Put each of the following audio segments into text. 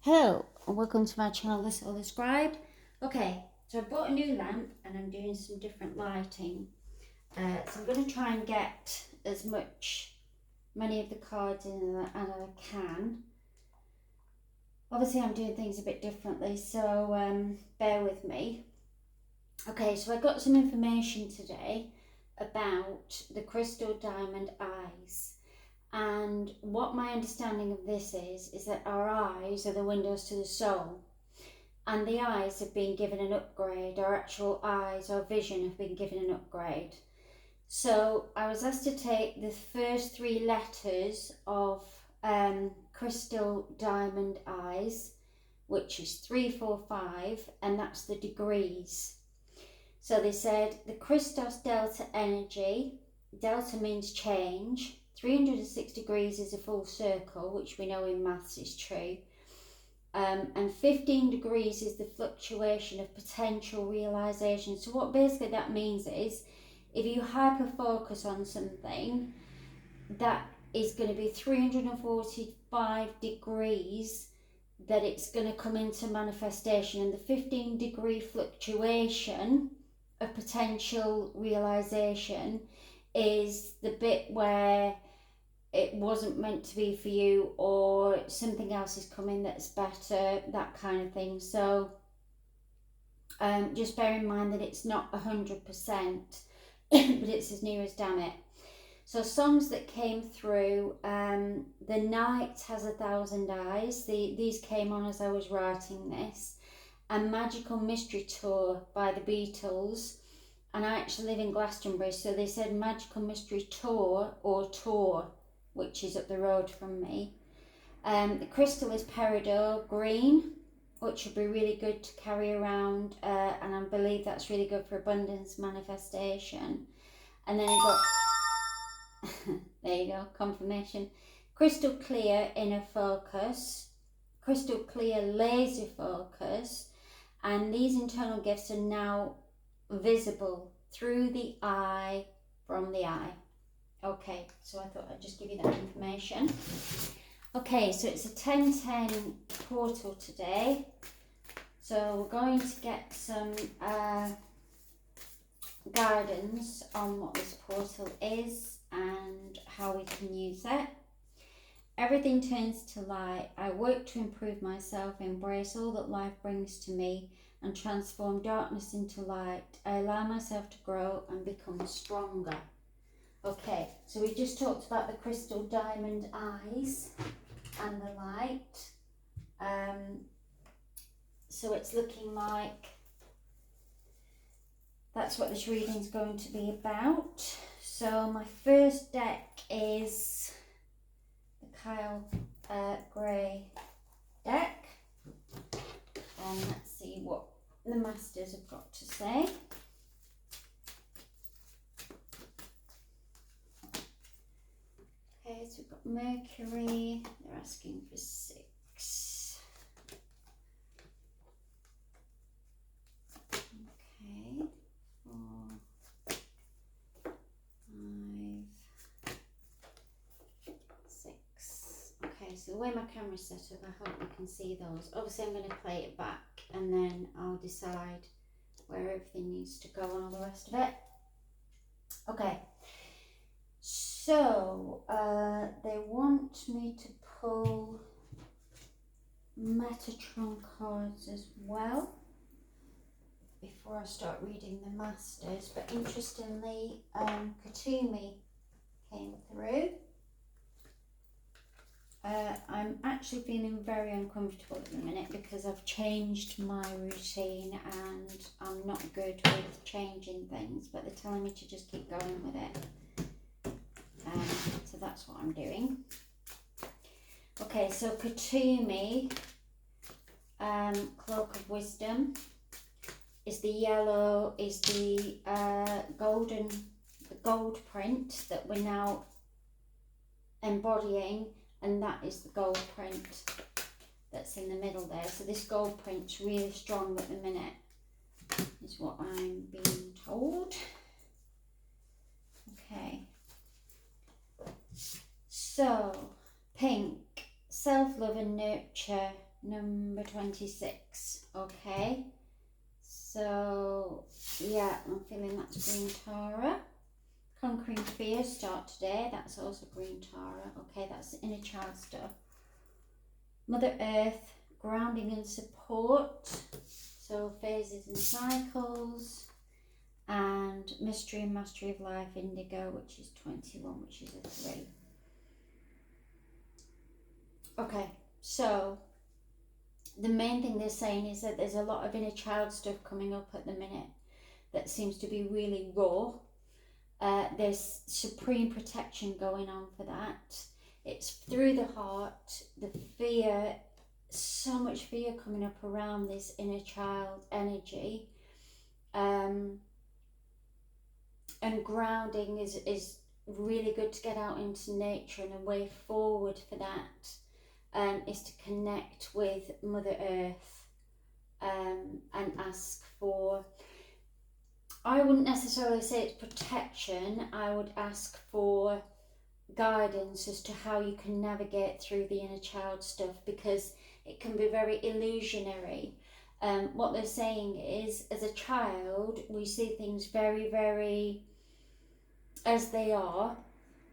Hello and welcome to my channel, The Soul Described. Okay, so I bought a new lamp and I'm doing some different lighting. So I'm going to try and get as many of the cards in as I can. Obviously I'm doing things a bit differently, so bear with me. Okay, so I got some information today about the crystal diamond eyes. And what my understanding of this is that our eyes are the windows to the soul. And the eyes have been given an upgrade. Our actual eyes, our vision have been given an upgrade. So I was asked to take the first three letters of crystal diamond eyes, which is 345, and that's the degrees. So they said the Christos Delta energy, Delta means change, 306 degrees is a full circle, which we know in maths is true. And 15 degrees is the fluctuation of potential realization. So what basically that means is, if you hyper focus on something, that is going to be 345 degrees that it's going to come into manifestation. And the 15 degree fluctuation of potential realization is the bit where it wasn't meant to be for you, or something else is coming that's better, that kind of thing. So just bear in mind that it's not 100%, but it's as near as damn it. So songs that came through, The Night Has 1,000 Eyes, these came on as I was writing this, and Magical Mystery Tour by the Beatles. And I actually live in Glastonbury, so they said Magical Mystery Tour or Tour, which is up the road from me. The crystal is peridot green, which would be really good to carry around, and I believe that's really good for abundance manifestation. And then I got, there you go, confirmation. Crystal clear inner focus, crystal clear laser focus, and these internal gifts are now visible through the eye, from the eye. Okay, so I thought I'd just give you that information. Okay, so it's a 10-10 portal today. So we're going to get some guidance on what this portal is and how we can use it. Everything turns to light. I work to improve myself, embrace all that life brings to me, and transform darkness into light. I allow myself to grow and become stronger. Okay, so we just talked about the crystal diamond eyes and the light. So it's looking like that's what this reading is going to be about. So my first deck is the Kyle Gray deck. And let's see what the masters have got to say. Okay, so we've got Mercury, they're asking for 6. Okay, 4, 5, 6. Okay, so the way my camera's set up, I hope you can see those. Obviously I'm going to play it back and then I'll decide where everything needs to go and all the rest of it. Okay. So, they want me to pull Metatron cards as well before I start reading the masters. But interestingly, Katumi came through. I'm actually feeling very uncomfortable at the minute because I've changed my routine and I'm not good with changing things, but they're telling me to just keep going with it. So that's what I'm doing. Okay, so Katumi, Cloak of Wisdom, is the yellow, is the gold print that we're now embodying, and that is the gold print that's in the middle there. So this gold print's really strong at the minute, is what I'm being told. Okay. So, pink, self-love and nurture number 26. Okay, so yeah, I'm feeling that's Green Tara. Conquering fear, start today. That's also Green Tara. Okay, that's the inner child stuff. Mother Earth, grounding and support. So phases and cycles. And mystery and mastery of life, indigo, which is 21, which is a 3. Okay, so the main thing they're saying is that there's a lot of inner child stuff coming up at the minute that seems to be really raw. There's supreme protection going on for that. It's through the heart, the fear, so much fear coming up around this inner child energy. And grounding is really good to get out into nature, and a way forward for that is to connect with Mother Earth and ask for, I wouldn't necessarily say it's protection, I would ask for guidance as to how you can navigate through the inner child stuff, because it can be very illusionary. What they're saying is, as a child, we see things very, very as they are,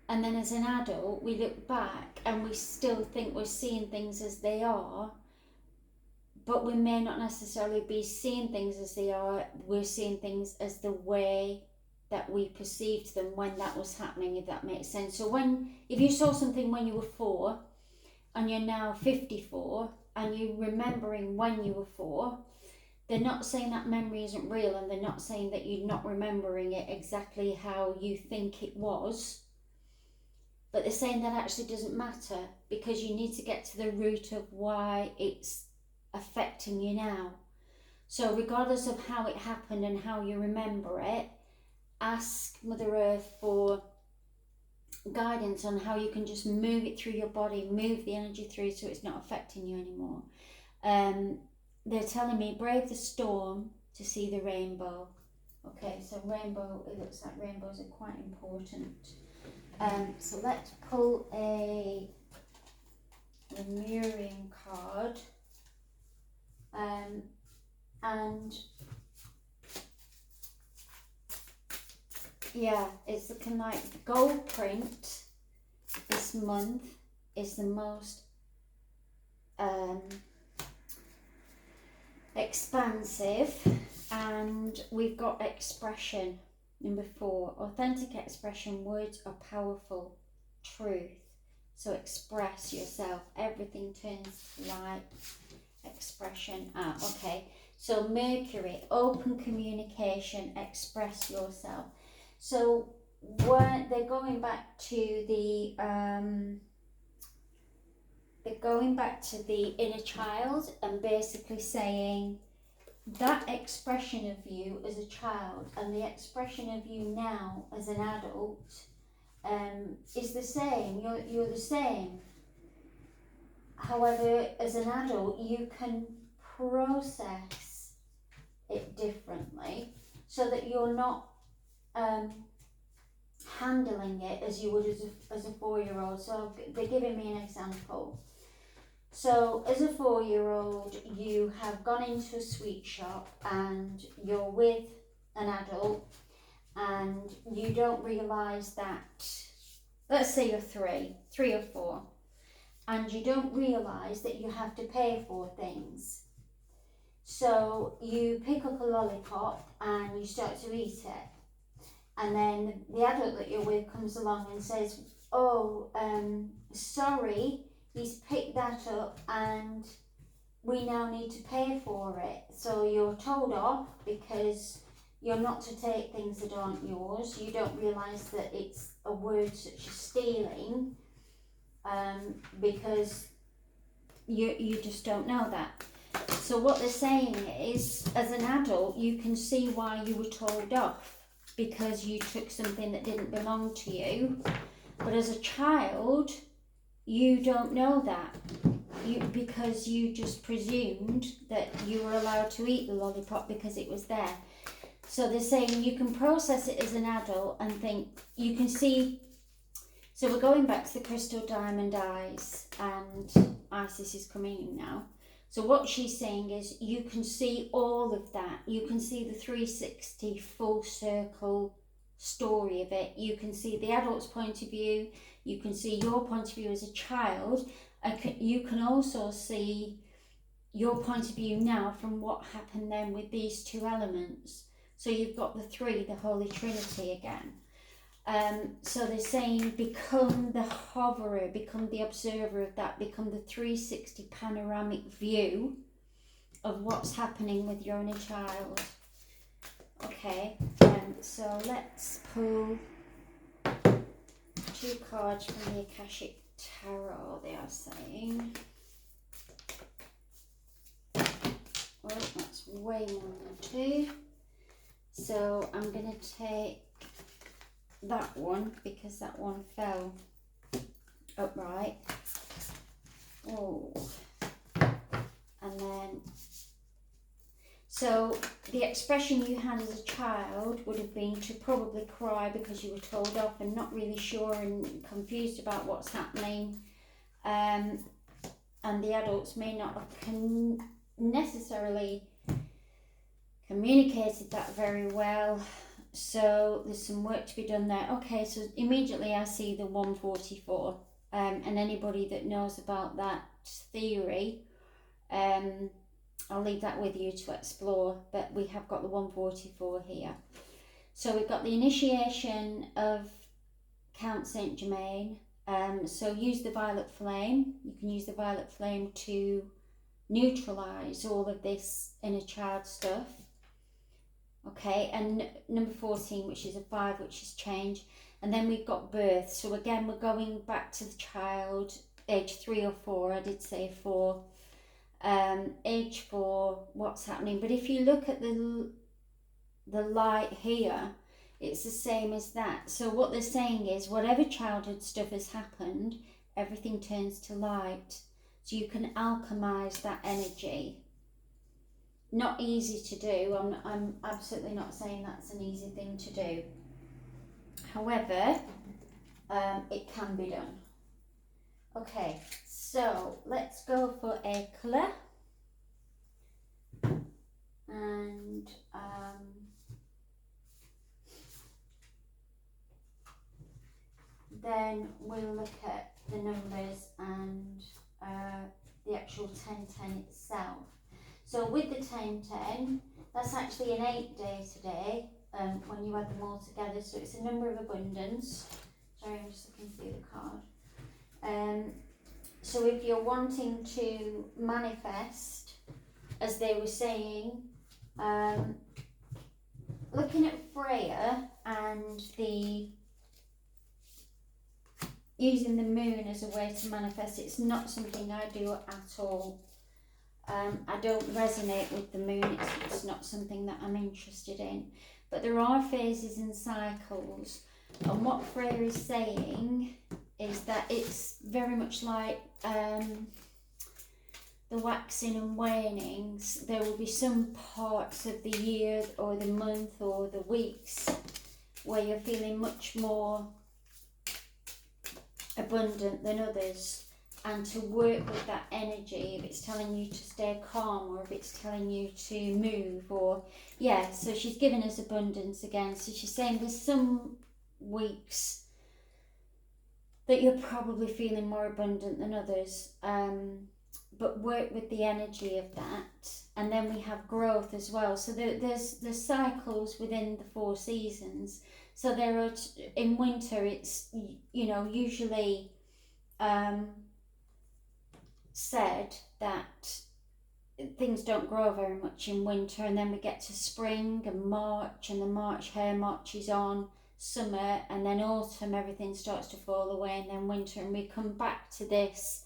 and then as an adult, we look back and we still think we're seeing things as they are, but we may not necessarily be seeing things as they are. We're seeing things as the way that we perceived them when that was happening, if that makes sense. So if you saw something when you were 4 and you're now 54 and you're remembering when you were 4, they're not saying that memory isn't real, and they're not saying that you're not remembering it exactly how you think it was, but they're saying that actually doesn't matter, because you need to get to the root of why it's affecting you now. So regardless of how it happened and how you remember it, ask Mother Earth for guidance on how you can just move it through your body, move the energy through so it's not affecting you anymore. They're telling me, brave the storm to see the rainbow. Okay, so rainbow, it looks like rainbows are quite important. So let's pull a Lemurian card. And yeah, it's looking like gold print this month is the most expansive, and we've got expression, number 4. Authentic expression, words are powerful, truth. So express yourself, everything turns light, expression. Okay, so Mercury, open communication, express yourself. So when they're going back to the inner child, and basically saying that expression of you as a child and the expression of you now as an adult is the same. You're the same. However, as an adult, you can process it differently, so that you're not handling it as you would as a 4-year-old. So they're giving me an example. So as a 4-year-old, you have gone into a sweet shop and you're with an adult, and you don't realise that, let's say you're 3 or 4, and you don't realise that you have to pay for things. So you pick up a lollipop and you start to eat it, and then the adult that you're with comes along and says, oh, sorry, he's picked that up and we now need to pay for it. So you're told off because you're not to take things that aren't yours. You don't realise that it's a word such as stealing, because you just don't know that. So what they're saying is, as an adult, you can see why you were told off, because you took something that didn't belong to you. But as a child, you don't know that, because you just presumed that you were allowed to eat the lollipop because it was there. So they're saying you can process it as an adult and think, you can see. So we're going back to the crystal diamond eyes, and Isis is coming in now. So what she's saying is you can see all of that. You can see the 360 full circle story of it. You can see the adult's point of view. You can see your point of view as a child. You can also see your point of view now from what happened then with these two elements. So you've got the three, the Holy Trinity again. So they're saying become the hoverer, become the observer of that, become the 360 panoramic view of what's happening with your inner child. Okay, so let's pull 2 cards from the Akashic Tarot, they are saying. Oh, that's way more than 2. So I'm going to take that one because that one fell upright. Oh, and then, so the expression you had as a child would have been to probably cry because you were told off and not really sure and confused about what's happening. And the adults may not have necessarily communicated that very well. So there's some work to be done there. Okay, so immediately I see the 144. And anybody that knows about that theory, I'll leave that with you to explore. But we have got the 144 here. So we've got the initiation of Count Saint Germain. So use the violet flame. You can use the violet flame to neutralize all of this inner child stuff. Okay, and number 14, which is a 5, which is change. And then we've got birth. So again, we're going back to the child, age 3 or 4. I did say 4. Age 4, what's happening. But if you look at the light here, it's the same as that. So what they're saying is whatever childhood stuff has happened, everything turns to light. So you can alchemize that energy. Not easy to do. I'm absolutely not saying that's an easy thing to do. However, it can be done. Okay, so let's go for a colour. And then we'll look at the numbers and the actual 1010 itself. So with the 1010, that's actually an 8 day today when you add them all together. So it's a number of abundance. Sorry, I'm just looking through the card. So if you're wanting to manifest, as they were saying, looking at Freya and using the moon as a way to manifest, it's not something I do at all. I don't resonate with the moon. It's not something that I'm interested in. But there are phases and cycles. And what Freya is saying is that it's very much like the waxing and waning. There will be some parts of the year or the month or the weeks where you're feeling much more abundant than others. And to work with that energy, if it's telling you to stay calm or if it's telling you to move, or yeah, so she's given us abundance again. So she's saying there's some weeks that you're probably feeling more abundant than others, but work with the energy of that. And then we have growth as well. So there's cycles within the 4 seasons. So there are, in winter, it's, you know, usually said that things don't grow very much in winter, and then we get to spring and March, and the March hair marches on, summer, and then autumn, everything starts to fall away, and then winter, and we come back to this.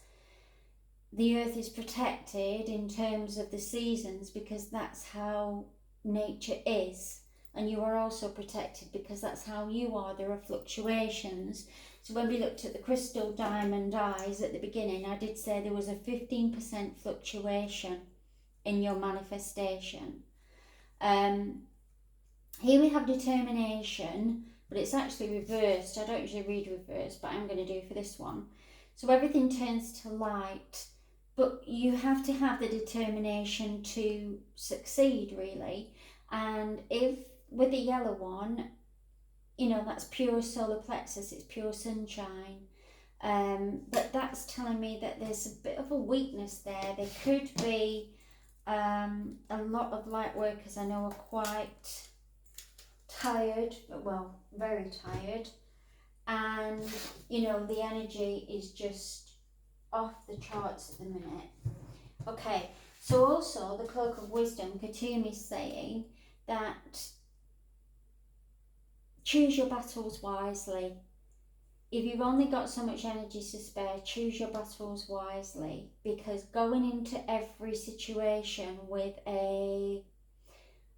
The earth is protected in terms of the seasons because that's how nature is, and you are also protected because that's how you are. There are fluctuations. So when we looked at the crystal diamond eyes at the beginning, I did say there was a 15% fluctuation in your manifestation. Here we have determination, but it's actually reversed. I don't usually read reverse, but I'm going to do for this one. So everything turns to light. but you have to have the determination to succeed, really. And if with the yellow one, you know, that's pure solar plexus, it's pure sunshine. But that's telling me that there's a bit of a weakness there. There could be a lot of light workers I know are quite tired, well, very tired, and you know, the energy is just off the charts at the minute. Okay, so also the Cloak of Wisdom, Katumi is saying that choose your battles wisely. If you've only got so much energy to spare, choose your battles wisely, because going into every situation with a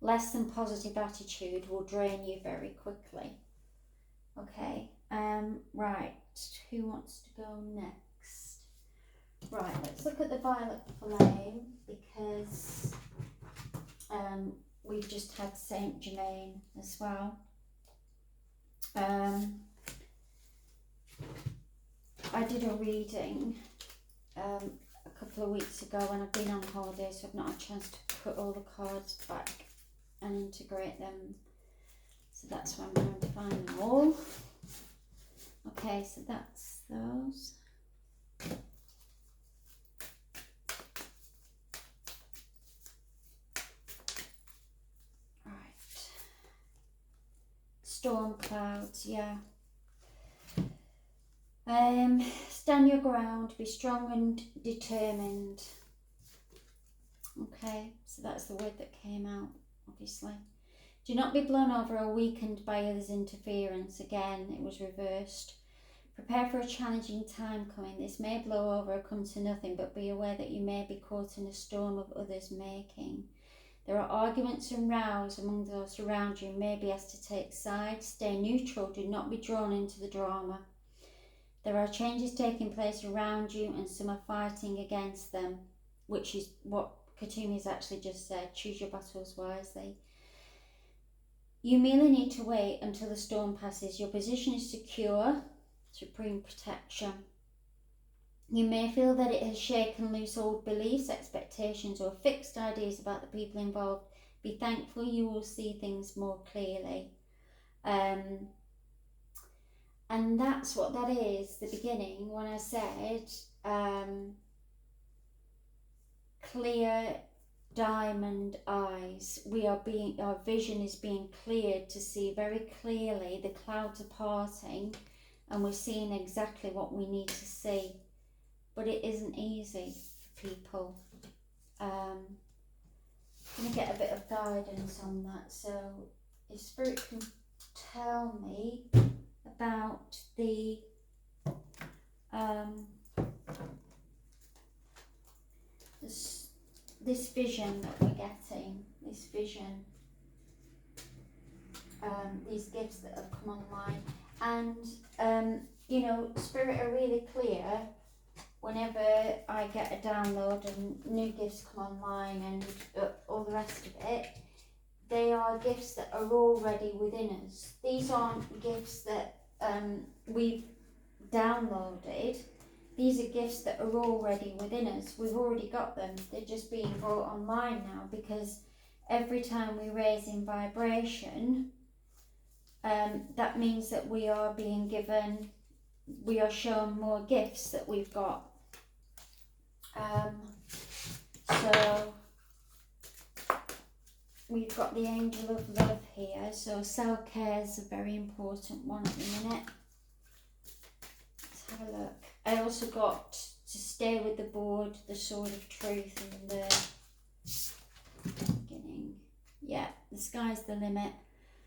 less than positive attitude will drain you very quickly. Okay, right, who wants to go next? Right, let's look at the Violet Flame, because we've just had Saint Germain as well. I did a reading a couple of weeks ago when I've been on holiday, so I've not had a chance to put all the cards back and integrate them. So that's why I'm trying to find them all. Okay, so that's those. Right. Storm clouds, yeah. Stand your ground, be strong and determined. Okay, so that's the word that came out, obviously. Do not be blown over or weakened by others' interference. Again, it was reversed. Prepare for a challenging time coming. This may blow over or come to nothing, but be aware that you may be caught in a storm of others' making. There are arguments and rows among those around you. You may be asked to take sides. Stay neutral. Do not be drawn into the drama. There are changes taking place around you and some are fighting against them, which is what Katumi has actually just said. Choose your battles wisely. You merely need to wait until the storm passes. Your position is secure, supreme protection. You may feel that it has shaken loose old beliefs, expectations, or fixed ideas about the people involved. Be thankful you will see things more clearly. And that's what that is, the beginning, when I said clear diamond eyes. Our vision is being cleared to see very clearly. The clouds are parting and we're seeing exactly what we need to see. But it isn't easy for people. I'm going to get a bit of guidance on that. So if Spirit can tell me about the this vision that we're getting, this vision, these gifts that have come online, and you know, Spirit are really clear whenever I get a download and new gifts come online and all the rest of it. They are gifts that are already within us. These aren't gifts that we've downloaded. These are gifts that are already within us. We've already got them. They're just being brought online now, because every time we raise in vibration, that means that we are being given, we are shown more gifts that we've got. So we've got the Angel of Love here. So self-care is a very important one at the minute. Let's have a look. I also got to stay with the board, the Sword of Truth in the beginning. Yeah, the sky's the limit.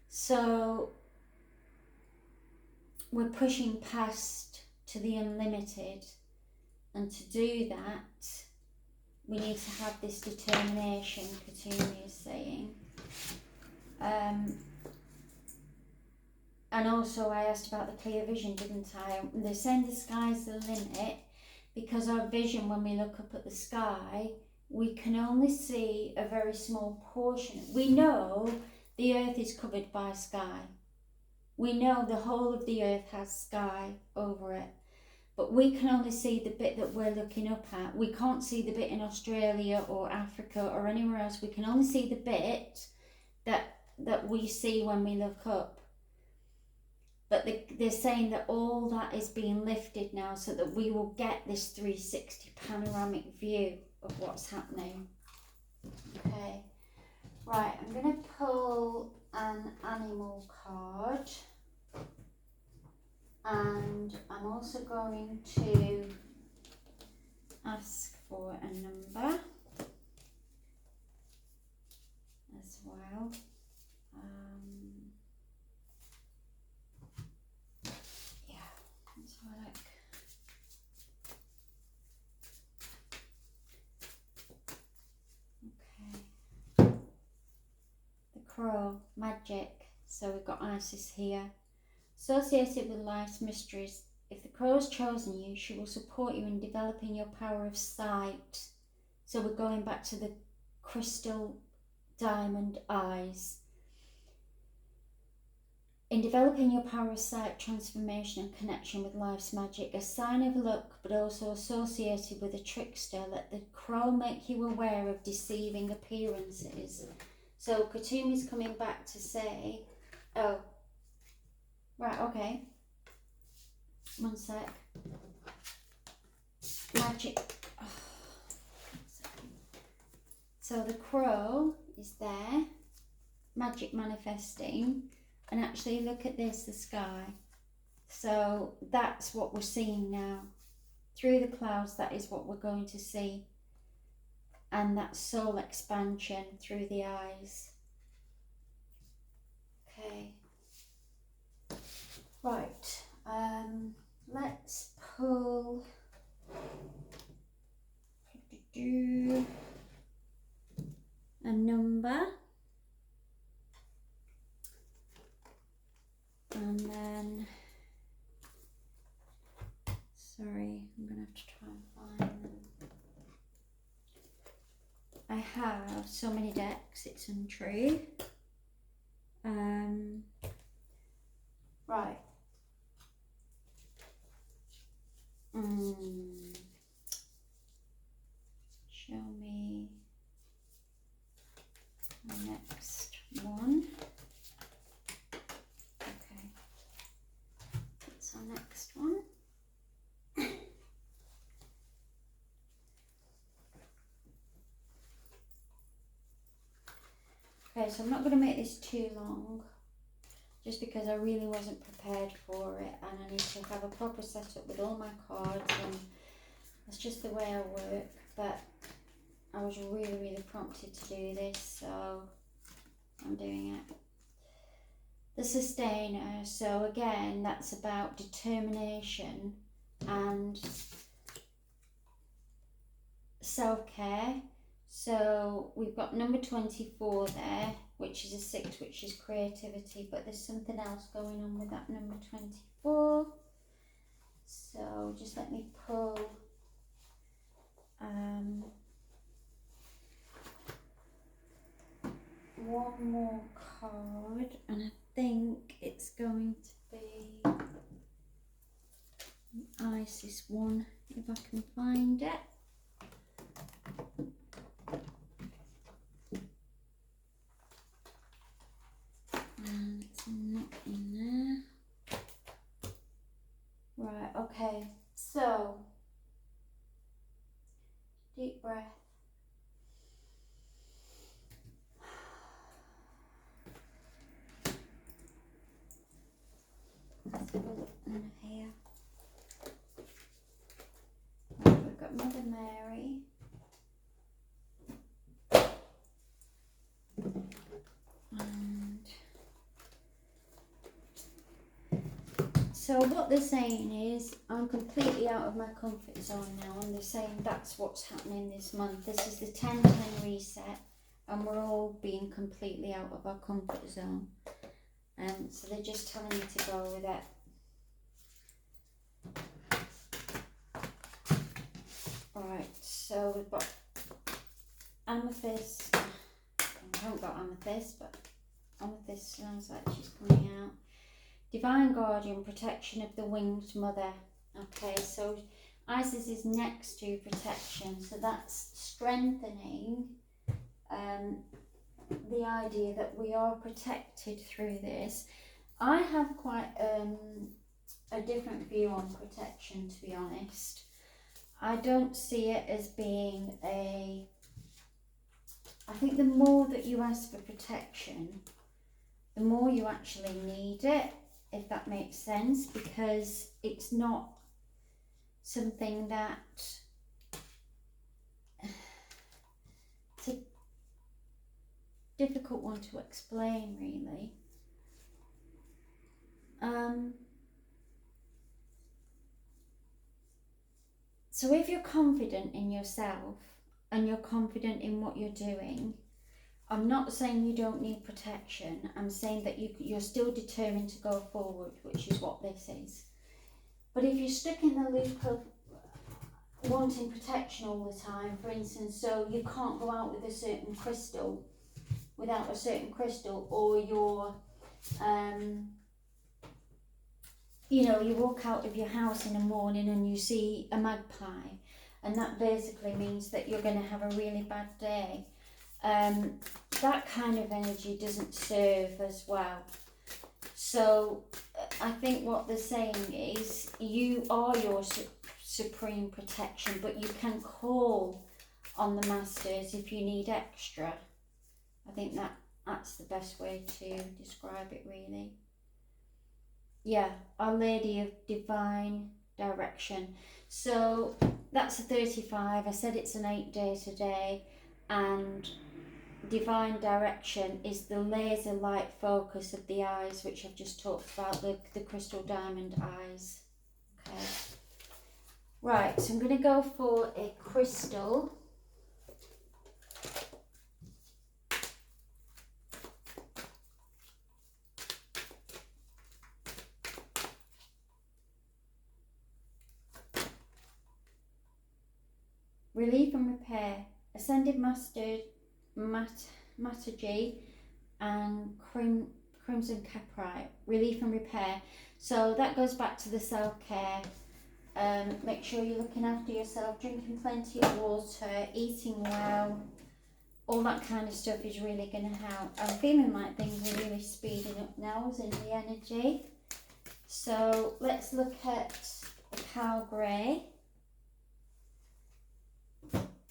So we're pushing past to the unlimited, and to do that we need to have this determination, Katumi is saying. And also I asked about the clear vision, didn't I? They're saying the sky's the limit, because our vision, when we look up at the sky, we can only see a very small portion. We know the earth is covered by sky. We know the whole of the earth has sky over it. but we can only see the bit that we're looking up at. We can't see the bit in Australia or Africa or anywhere else. We can only see the bit that we see when we look up. But they're saying that all that is being lifted now so that we will get this 360 panoramic view of what's happening. Okay, right, I'm going to pull an animal card. And I'm also going to ask for a number as well. Yeah, let's have a look. Okay. The Crow, magic. So we've got Isis here. Associated with life's mysteries, if the Crow has chosen you, she will support you in developing your power of sight. So we're going back to the crystal diamond eyes. In developing your power of sight, transformation and connection with life's magic, a sign of luck but also associated with a trickster, let the Crow make you aware of deceiving appearances. So Katumi's coming back to say, oh, right, okay. One sec. Magic. Oh. So the Crow is there, magic manifesting, and actually look at this, the sky. So that's what we're seeing now. Through the clouds, that is what we're going to see. And that soul expansion through the eyes. Okay. Right. Let's pull a number. And then, sorry, I'm going to have to try and find them. I have so many decks, it's untrue. Right. Show me the next one. Okay. What's our next one? Okay, so I'm not going to make this too long, just because I really wasn't prepared for it, and I need to have a proper setup with all my cards, and that's just the way I work. But I was really prompted to do this, so I'm doing it. The Sustainer, so again, that's about determination and self-care. So we've got number 24 there, which is a 6, which is creativity, but there's something else going on with that number 24. So just let me pull one more card, and I think it's going to be an Isis one, if I can find it. And it's not in there. Right, okay, so deep breath. Let's have a look in here. Right, we've got Mother Mary. And so what they're saying is, I'm completely out of my comfort zone now, and they're saying that's what's happening this month. This is the 10-10 reset, and we're all being completely out of our comfort zone. So they're just telling me to go with it. Alright, so we've got Amethyst. I haven't got Amethyst, but Amethyst sounds like she's coming out. Divine Guardian, protection of the winged mother. Okay, so Isis is next to protection, so that's strengthening the idea that we are protected through this. I have quite a different view on protection, to be honest. I don't see it as being a... I think the more that you ask for protection, the more you actually need it, if that makes sense, because it's not something that... It's a difficult one to explain, really. So if you're confident in yourself and you're confident in what you're doing, I'm not saying you don't need protection. I'm saying that you're still determined to go forward, which is what this is. But if you're stuck in the loop of wanting protection all the time, for instance, so you can't go out with a certain crystal without a certain crystal, or you're you know, you walk out of your house in the morning and you see a magpie, and that basically means that you're going to have a really bad day. That kind of energy doesn't serve as well. So I think what they're saying is you are your supreme protection, but you can call on the masters if you need extra. I think that's the best way to describe it, really. Yeah, Our Lady of Divine Direction. So that's a 35. I said it's an 8-day today, and Divine Direction is the laser light focus of the eyes, which I've just talked about, the crystal diamond eyes. Okay. Right, so I'm going to go for a crystal. Relief and Repair, Ascended Master Mataji and Crimson Caprite, Relief and Repair. So that goes back to the self-care. Make sure you're looking after yourself, drinking plenty of water, eating well. All that kind of stuff is really going to help. I'm feeling like things are really speeding up now in the energy. So let's look at the Cow Grey.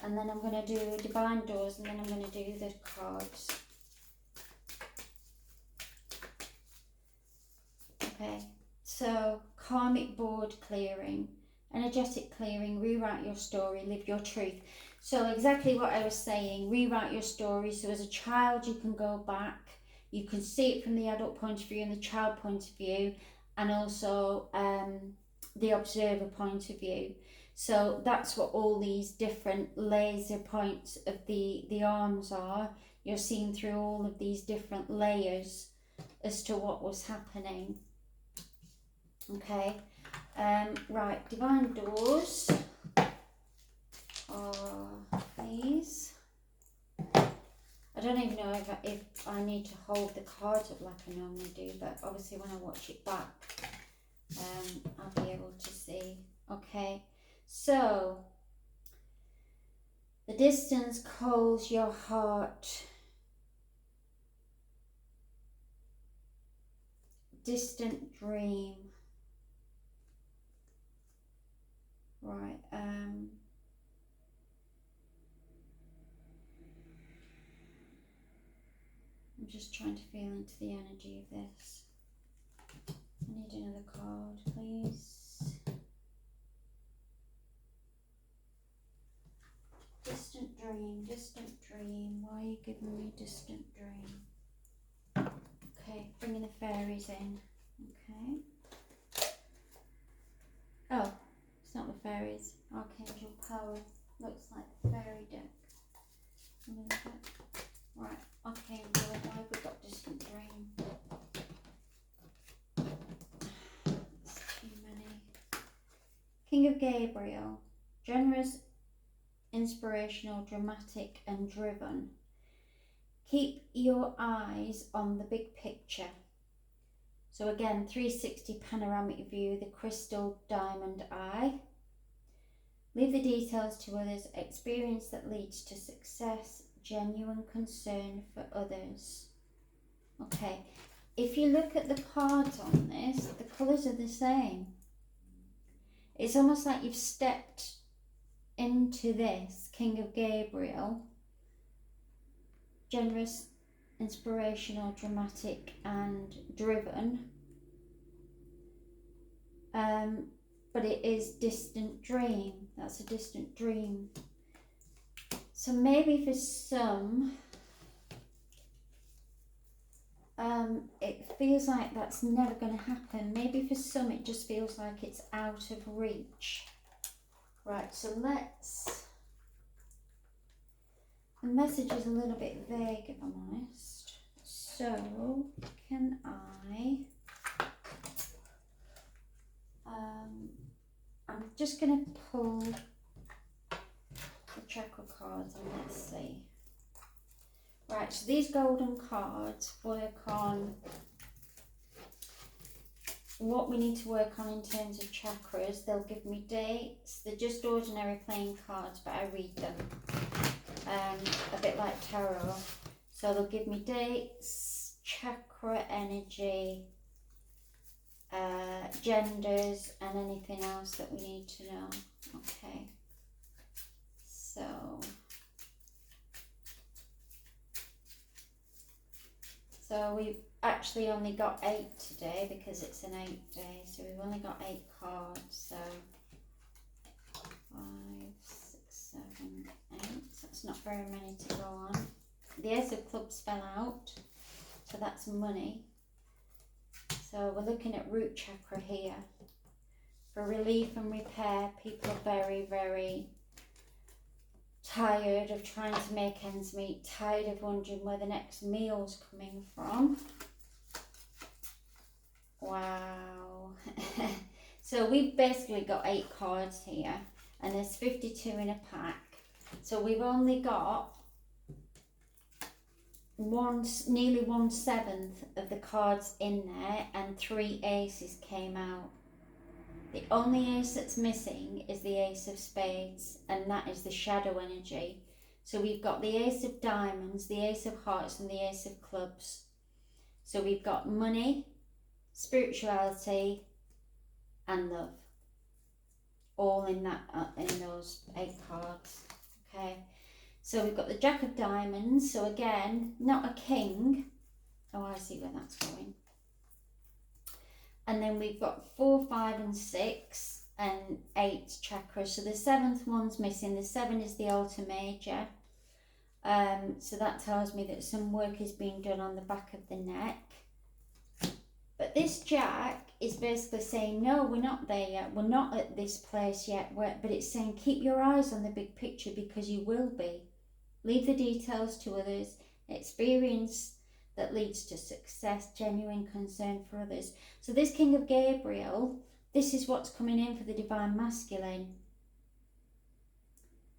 And then I'm going to do Divine Doors, and then I'm going to do the cards. Okay, so karmic board clearing, energetic clearing, rewrite your story, live your truth. So exactly what I was saying, rewrite your story. So as a child, you can go back, you can see it from the adult point of view and the child point of view, and also the observer point of view. So that's what all these different laser points of the arms are. You're seeing through all of these different layers as to what was happening. Okay, right, Divine Doors are these. I don't even know if I need to hold the cards up like I normally do, but obviously when I watch it back, I'll be able to see. Okay. So, the distance calls your heart. Distant dream. Right. I'm just trying to feel into the energy of this. I need another card, please. Distant dream, distant dream. Why are you giving me distant dream? Okay, bringing the fairies in. Okay. Oh, it's not the fairies. Archangel Power. Looks like the fairy deck. Right, Archangel. Why have we got distant dream? That's too many. King of Gabriel. Generous, inspirational, dramatic and driven. Keep your eyes on the big picture. So again, 360 panoramic view, the crystal diamond eye. Leave the details to others, experience that leads to success, genuine concern for others. Okay, if you look at the cards on this, the colours are the same. It's almost like you've stepped into this King of Gabriel, generous, inspirational, dramatic and driven. But it is distant dream. That's a distant dream. So maybe for some, it feels like that's never going to happen. Maybe for some it just feels like it's out of reach. Right, so let's... The message is a little bit vague, if I'm honest. So, can I... I'm just going to pull the chakra cards and let's see. Right, so these golden cards work on what we need to work on in terms of chakras. They'll give me dates. They're just ordinary playing cards, but I read them. A bit like tarot. So they'll give me dates, chakra energy, genders, and anything else that we need to know. Okay. So we've actually only got 8 today because it's an 8 day. So we've only got 8 cards. So 5, 6, 7, 8. That's not very many to go on. The Ace of Clubs fell out. So that's money. So we're looking at root chakra here. For relief and repair, people are very, very tired of trying to make ends meet, tired of wondering where the next meal's coming from. Wow. So we've basically got 8 cards here, and there's 52 in a pack. So we've only got nearly 1/7 of the cards in there, and 3 aces came out. The only ace that's missing is the Ace of Spades, and that is the shadow energy. So we've got the Ace of Diamonds, the Ace of Hearts, and the Ace of Clubs. So we've got money, spirituality, and love, all in that in those 8 cards. Okay. So we've got the Jack of Diamonds. So again, not a king. Oh, I see where that's going. And then we've got 4, 5, and 6, and 8 chakras. So the 7th one's missing. The 7 is the altar major. So that tells me that some work is being done on the back of the neck. But this Jack is basically saying, no, we're not there yet. We're not at this place yet. But it's saying, keep your eyes on the big picture because you will be. Leave the details to others. Experience that leads to success, genuine concern for others. So this King of Gabriel, this is what's coming in for the Divine Masculine.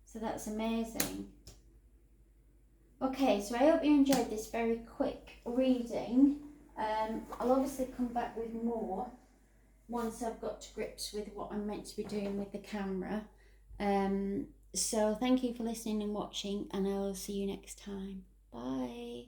So that's amazing. Okay, so I hope you enjoyed this very quick reading. I'll obviously come back with more once I've got to grips with what I'm meant to be doing with the camera. So thank you for listening and watching, and I will see you next time. Bye.